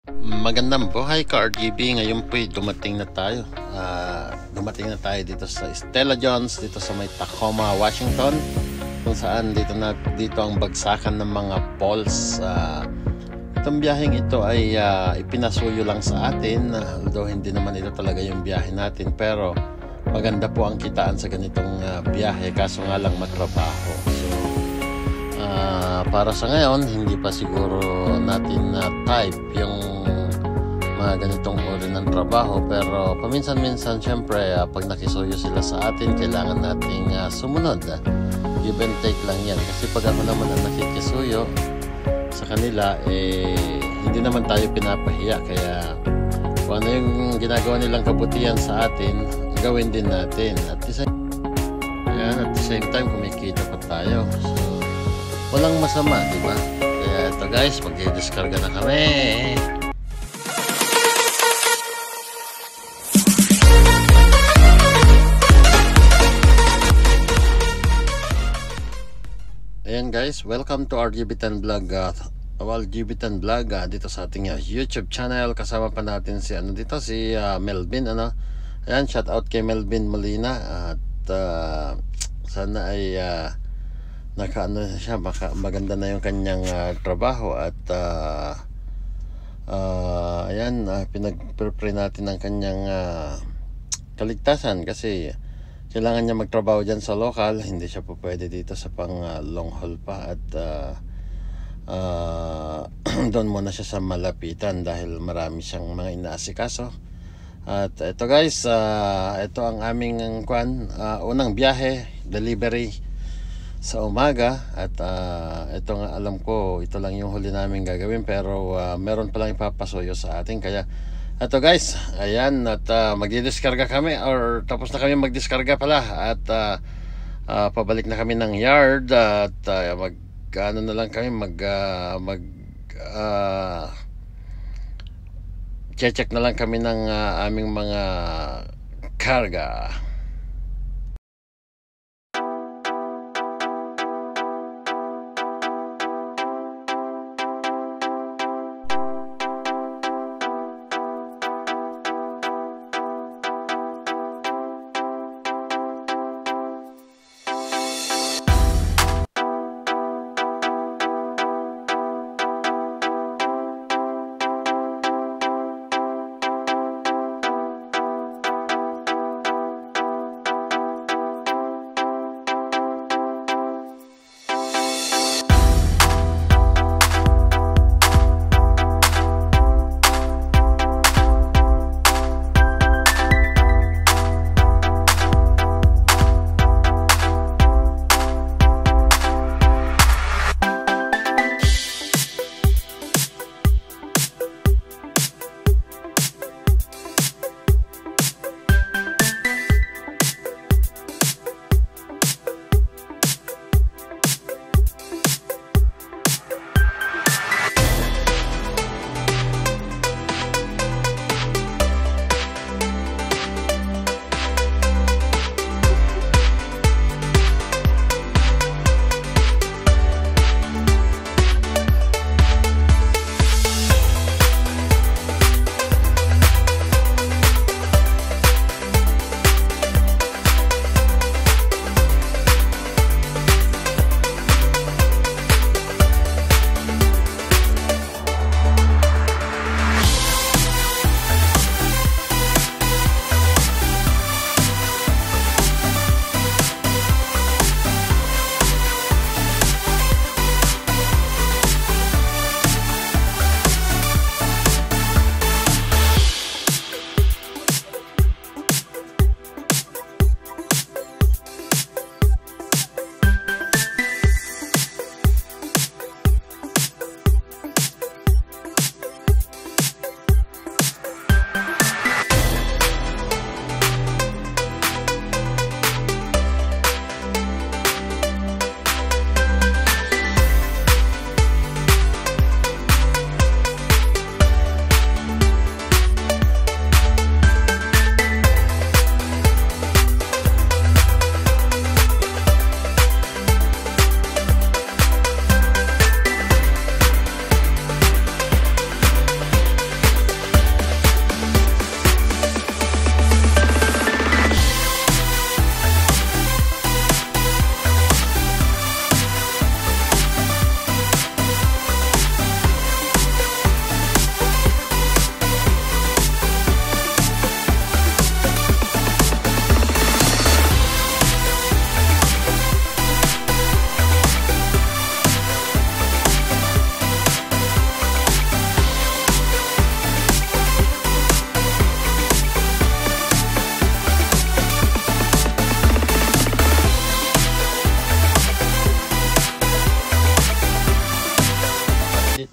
Magandang buhay ka-RGB. Ngayon po'y dumating na tayo. Dito sa Stella Jones, dito sa may Tacoma, Washington, kung saan dito ang bagsakan ng mga falls. Itong biyaheng ito ay ipinasuyo lang sa atin, although hindi naman ito talaga yung biyahe natin, pero maganda po ang kitaan sa ganitong biyahe, kaso nga lang matrabaho. So para sa ngayon, hindi pa siguro natin type yung mga ganitong uri ng trabaho, pero paminsan-minsan syempre pag nakisuyo sila sa atin, kailangan nating sumunod. Give and take lang yan, kasi pag ako naman ang nakikisuyo sa kanila, hindi naman tayo pinapahiya, kaya kung ano yung ginagawa nilang kabutihan sa atin, gawin din natin. At the same time kumikita pa tayo, so walang masama, di ba? Kaya ito guys, mag-discarga na kami. Ayan guys, welcome to RGB10 Vlog. RGB10 Vlog dito sa ating YouTube channel. Kasama pa natin si Melvin, Ayan, shout out kay Melvin Molina. At sana ay siya, maganda na yung kanyang trabaho. At ayan, pinag-pray natin ang kanyang kaligtasan, kasi kailangan niya magtrabaho dyan sa local. Hindi siya po pwede dito sa pang long haul pa. At doon muna siya sa malapitan dahil marami siyang mga inaasikaso. At ito guys, ito ang aming unang biyahe, delivery sa umaga. At ito nga, alam ko ito lang yung huli namin gagawin, pero meron palang ipapasuyo sa atin. Kaya ito guys, ayan, at magdidiskarga kami, or tapos na kami magdiskarga pala. At pabalik na kami ng yard. At check na lang kami ng aming mga karga.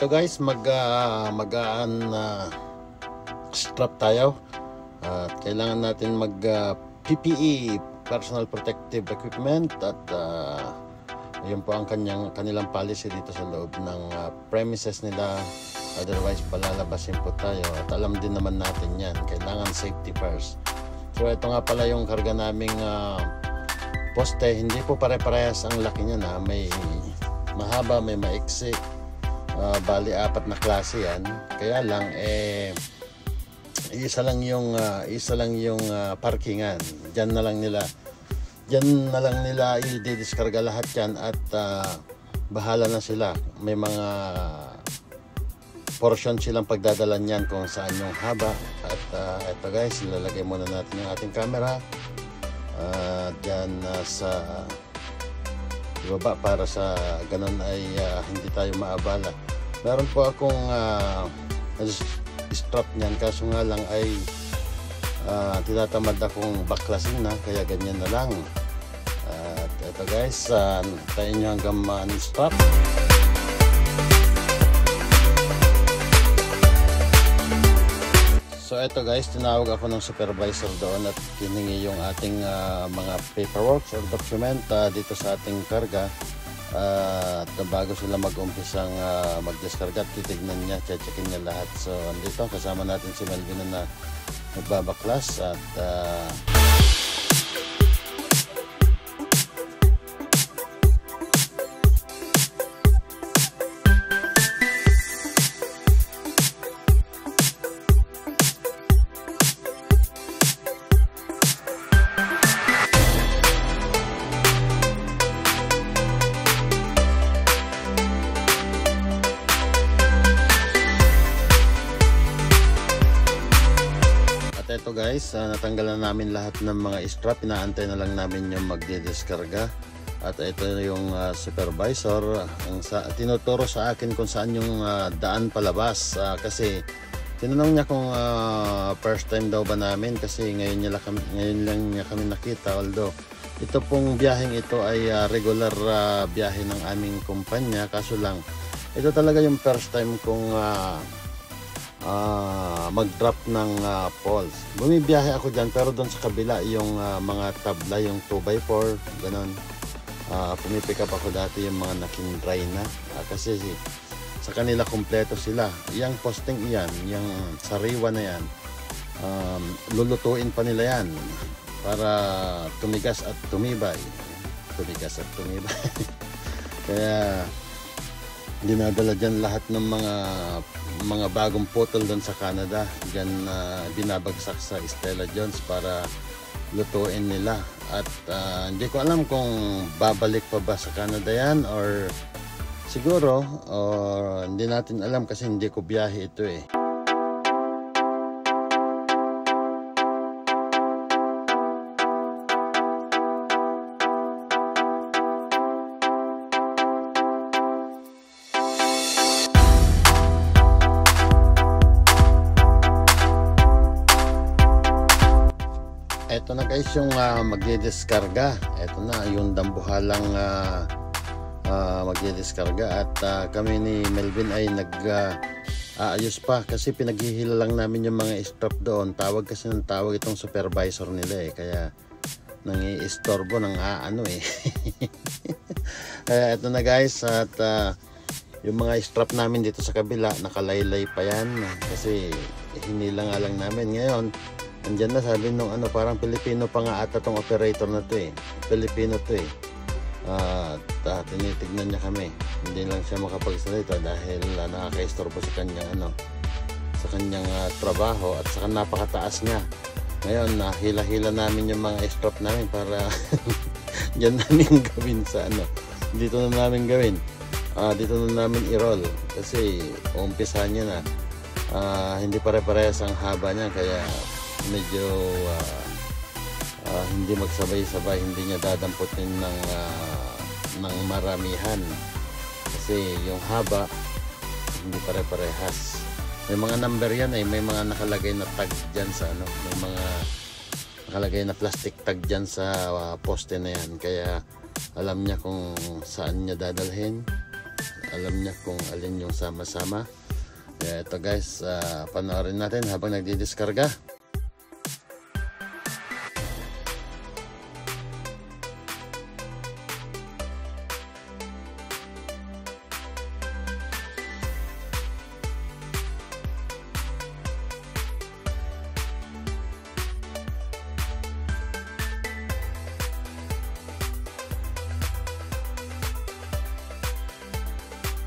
ito guys, strap tayo. At kailangan natin mag PPE, personal protective equipment, at ayun po ang kanilang policy dito sa loob ng premises nila. Otherwise palalabasin po tayo, at alam din naman natin yan, kailangan safety first. So ito nga pala yung karga naming poste. Hindi po pare-parehas ang laki niya na, may mahaba, may maiksi. Bali 4 na klase yan. Kaya lang isa lang yung parkingan. Diyan na lang nila i-discarga lahat yan, at bahala na sila. May mga portion silang pagdadalan yan kung saan yung haba. At ito guys, ilalagay muna natin yung ating camera dyan sa baba, para sa ganun ay hindi tayo maabala. Meron po akong strap niyan, kaso nga lang ay tinatamad akong baklasin na, kaya ganyan na lang. At ito guys, tayo nyo hanggang ma-strap. So ito guys, tinawag ako ng supervisor doon at hiningi yung ating mga paperwork or document dito sa ating karga. At bago sila mag-umpisang mag-discarga, titignan niya, checkin niya lahat. So andito, kasama natin si Melvin na nagbabaklas. At ito guys, natanggalan namin lahat ng mga strap. Inaantay na lang namin yung magdidiskarga. At ito yung supervisor ang tinuturo sa akin kung saan yung daan palabas. Kasi tinanong niya kung first time daw ba namin, kasi ngayon lang niya kami nakita. Although ito pong biyaheng ito ay regular biyahe ng aming kumpanya, kaso lang ito talaga yung first time kong mag-drop ng poles. Bumibiyahe ako dyan, pero doon sa kabila yung mga tabla, yung 2x4 ganon. Pumipick up ako dati yung mga nakindry na, kasi sa kanila kompleto sila. Yung posting iyan, yung sariwa na yan, lulutuin pa nila yan para tumigas at tumibay. Kaya dinadala dyan lahat ng mga bagong putol doon sa Canada. Dyan binabagsak sa Stella Jones para lutuin nila. At hindi ko alam kung babalik pa ba sa Canada yan, or siguro, or hindi natin alam kasi hindi ko biyahe ito eh. Ito na guys yung magdidiskarga. Ito na yung dambuhalang magdidiskarga. At kami ni Melvin ay nag-aayos pa, kasi pinaghihila lang namin yung mga strap doon. Tawag kasi ng tawag itong supervisor nila eh, kaya nangi-istorbo ng eh. Kaya ito na guys, at yung mga strap namin dito sa kabila nakalaylay pa yan, kasi hinila nga lang namin. Ngayon andyan na, sabi nung parang Pilipino pa nga ata tong operator na to eh. Pilipino to eh. Tinitignan niya kami. Hindi lang siya makapagsalita dahil nakaka-istorbo sa kanyang trabaho, at saka napakataas niya. Ngayon hila-hila namin yung mga strap namin para diyan namin gawin sa dito na namin gawin. Dito na namin i-roll, kasi umpisahan niya na. Hindi pare-parehas ang haba niya, kaya medyo hindi magsabay-sabay, hindi niya dadamputin ng maramihan, kasi yung haba hindi pare-parehas. May mga number yan eh, may mga nakalagay na tag dyan sa may mga nakalagay na plastic tag dyan sa poste na yan, kaya alam niya kung saan niya dadalhin. alam niya kung alin yung sama-sama. Kaya ito guys, panoorin natin habang nagdidiskarga.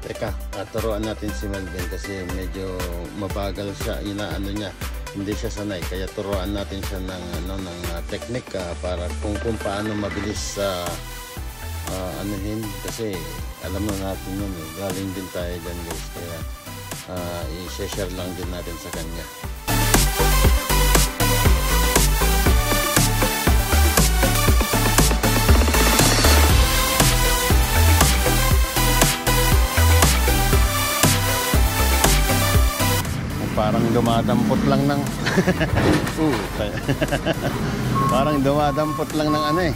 Teka, turuan natin si Melvin kasi medyo mabagal siya, inaano niya, hindi siya sanay, kaya turuan natin siya ng technique para kung paano mabilis anuhin, kasi alam na natin yun galing din tayo dyan guys, kaya i-share lang din natin sa kanya. Parang dumadampot lang ng parang dumadampot lang ng ano eh.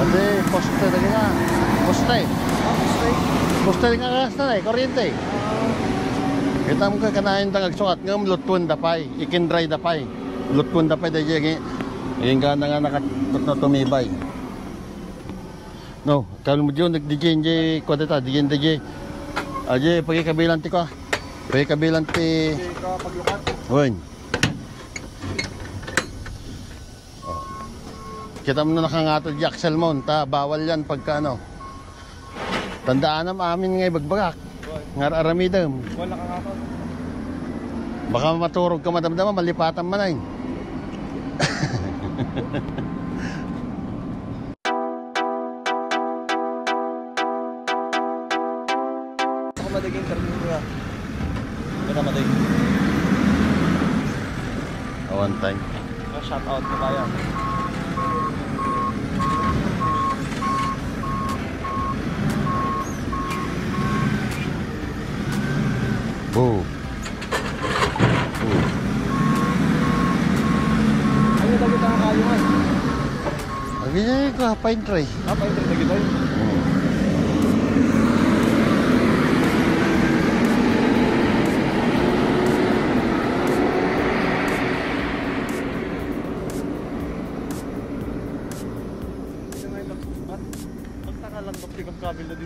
Mati, poste lagi nga. Poste nga gas na eh, kuryente. Kita mo ka kanahin tang agsukat ngam lutun dapay, ikindray dapay. Lutun dapay dayeng yung gana nga nakatumibay. No, kalau mo diyon nag-DJ ko data, DJ. Aje pagi kabilan ti ko. Pagi kabilan ti paglukat. Hoy. Oh. Kita mo na nakangatod di axle mo, ta bawal yan pagka ano. Tandaan na amin ngay bagbagak. Ngar aramidam. Wala ka nga. Baka maturog ka madamdama, malipatan man ay. Ako madiging termino ya. Kita madiging. One time. Shout out ko kaya. Boo. Ano lagi tayo kayo man? Agay ko pine tray. Pine tray lagi tayo.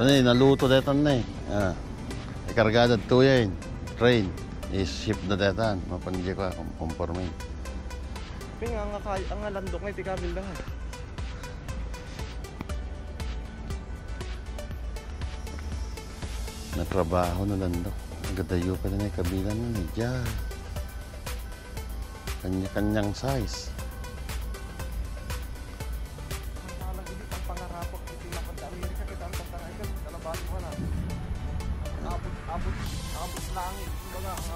Ano eh, naluto detan na eh. Ikargada tuya yun. Train. I-ship na detan. Mapanggay ko conforme. Kaya ang landok na itikabil lang eh. Natrabaho na landok. Agadayo pa na yung kabilan nun eh. Diyan. Kanya-kanyang size. Abot langit, kumbaga ang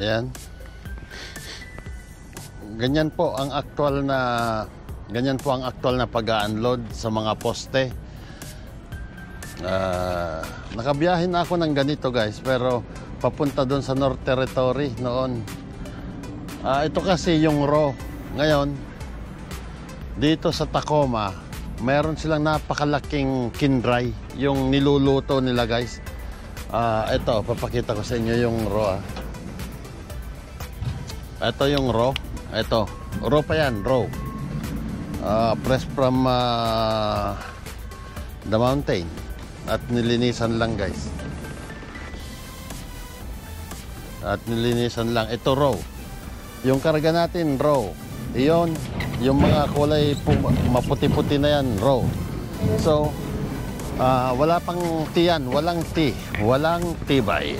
Yan. Ganyan po ang aktual na pag-unload sa mga poste. Nakabiyahin na ako ng ganito guys, pero papunta doon sa North Territory noon. Ito kasi yung raw. Ngayon, dito sa Tacoma, meron silang napakalaking kindray, yung niluluto nila guys. Ito, papakita ko sa inyo yung raw. Ito yung raw. Ito, raw pa yan, raw. Press from the mountain. At nilinisan lang guys. At nilinisan lang. Ito raw. Yung karga natin, raw. Iyon, yung mga kulay maputi-puti na yan, raw. So, wala pang tiyan, walang walang tibay.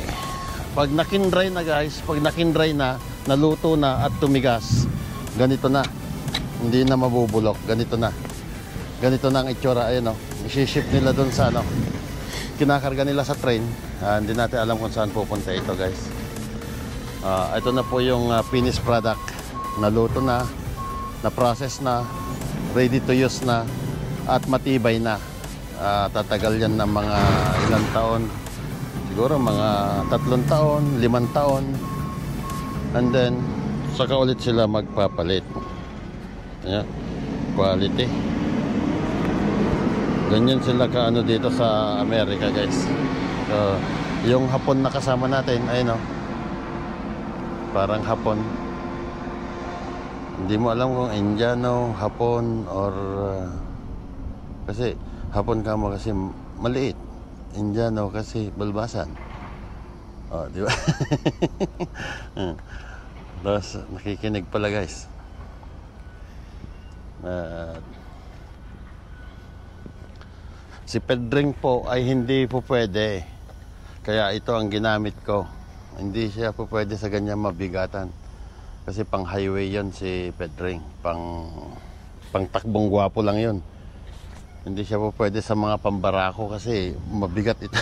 Pag nakindry na guys, naluto na at tumigas, ganito na. Hindi na mabubulok, ganito na. ganito na ang itsura. Ayun, isi-ship nila doon sa kinakarga nila sa train. Hindi natin alam kung saan pupunta ito, guys. Ito na po yung finished product. Naluto na, na-process na, ready to use na, at matibay na. Tatagal yan ng mga ilang taon. Siguro mga 3 taon, 5 taon. And then, saka ulit sila magpapalit. Ayan, quality. Ganyan sila kaano dito sa Amerika, guys. So, yung hapon na kasama natin, ayun, parang hapon. Hindi mo alam kung Indiano, hapon, or kasi hapon ka mo kasi maliit. Indiano kasi balbasan. Di ba? Tapos nakikinig pala, guys. Si Pedring po ay hindi po pwede. Kaya ito ang ginamit ko. Hindi siya po pwede sa ganyan mabigatan. Kasi pang highway yon si Pedring. Pang takbong gwapo lang yon. Hindi siya po pwede sa mga pambarako kasi mabigat ito.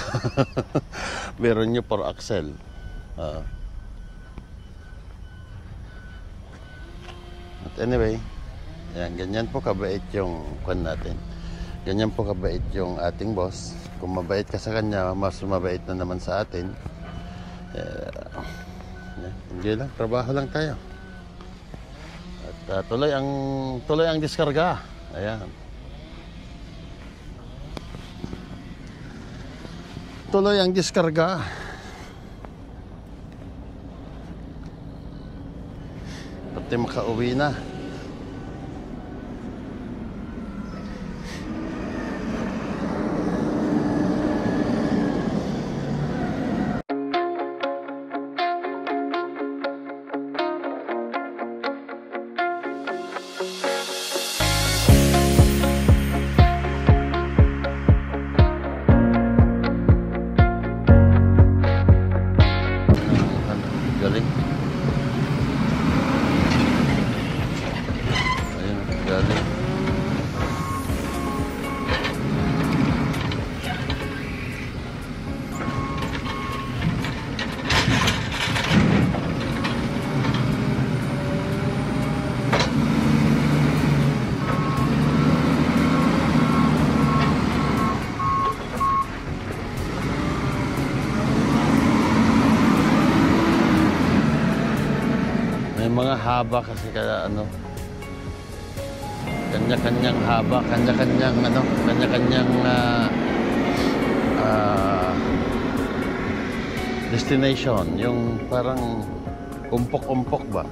Meron nyo 4 axle. But anyway, yan, ganyan po kabait yung kwan natin. Ganyan po kabait yung ating boss. Kung mabait ka sa kanya, mas mabait na naman sa atin. Hindi lang, trabaho lang tayo. At tuloy ang diskarga. Ayan. Tuloy ang diskarga. Pati makauwi na. Galing. Ayun, galing. May mga haba kasi kaya kanya-kanyang haba, kanya-kanyang destination, yung parang umpok-umpok ba?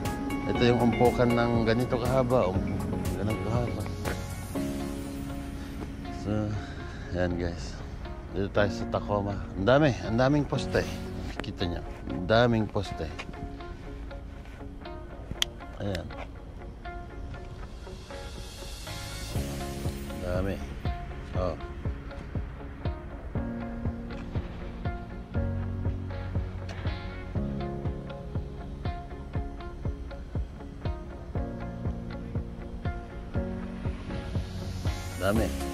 Ito yung umpukan ng ganito kahaba, ganito kahaba. So, yan guys. Dito tayo sa Tacoma. Ang daming poste. Kita niyo, ang daming poste. Ayan. Dami. Dami.